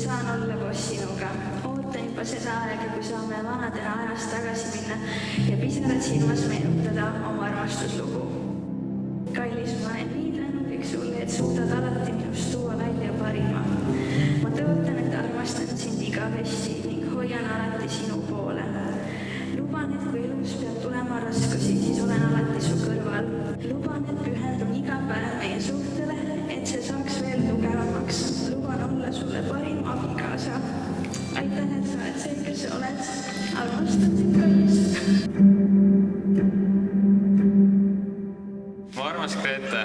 saan olla koos sinuga. Ootan juba seda aega, kui saame vanadena ajas tagasi minna ja pisarad silmas meenutada oma armastuslugu. Kallis, ma olen nii tänulik sulle, et suudad alati minust tuua välja parima. Ma tõotan, et armastan sind igavesti ning hoian alati sinu poole. Luban, et kui elus peab tulema raskusi, siis olen alati su kõrval. Luban, et pühendun iga päev meie suhtele, et see saaks veel tugevamaks. Luban olla sulle parim abikaasa. Aitäh, et sa oled see, kes sa oled. Armastan sind, kallis. Mu armas Grete,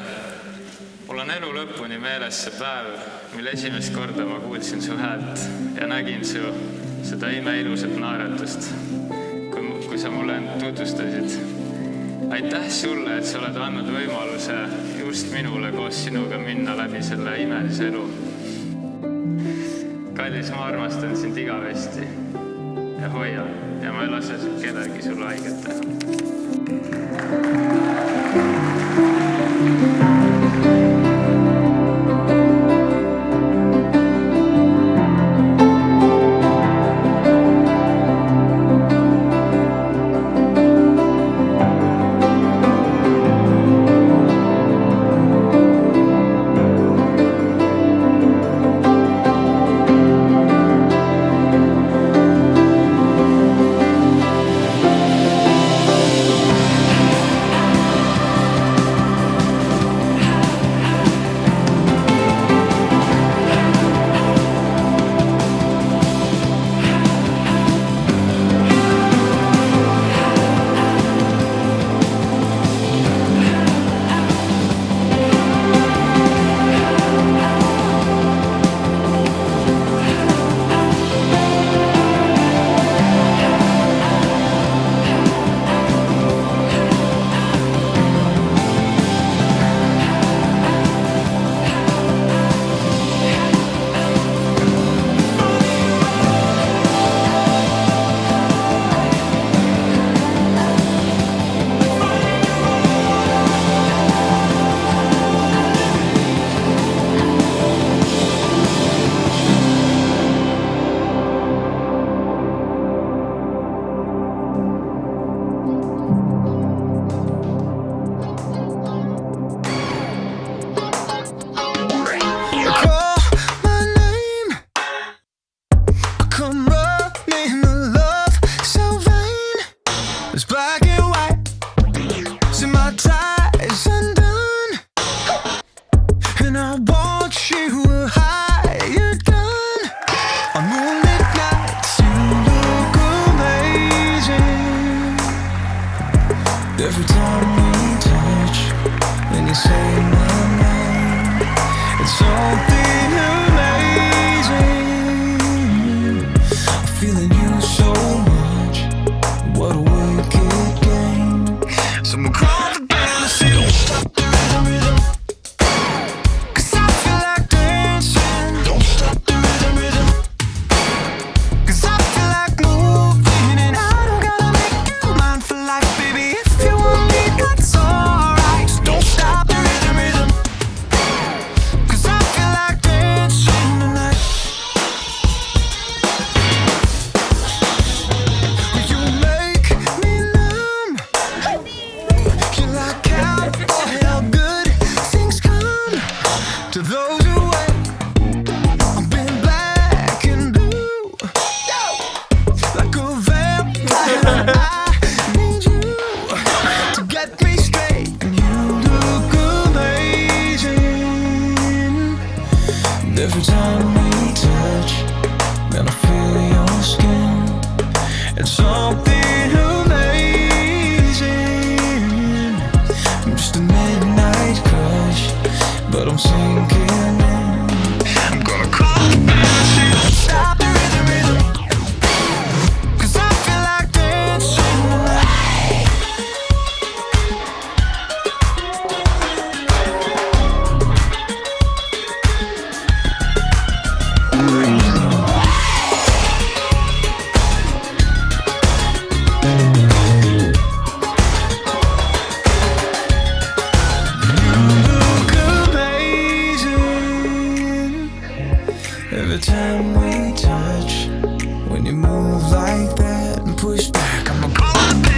mul on elu lõpuni meeles see päev, mil esimest korda ma kuulsin su häält ja nägin seda imeilusat naeratust, kui sa mulle tutvustasid. Aitäh sulle, et sa oled andnud võimaluse just minule koos sinuga minna läbi selle imelise elu. Kallis, ma armastan sind igavesti ja hoian ja ma ei lase kellelgi sulle haiget teha. every time we touch. When you move like that and push back, I'ma call it back.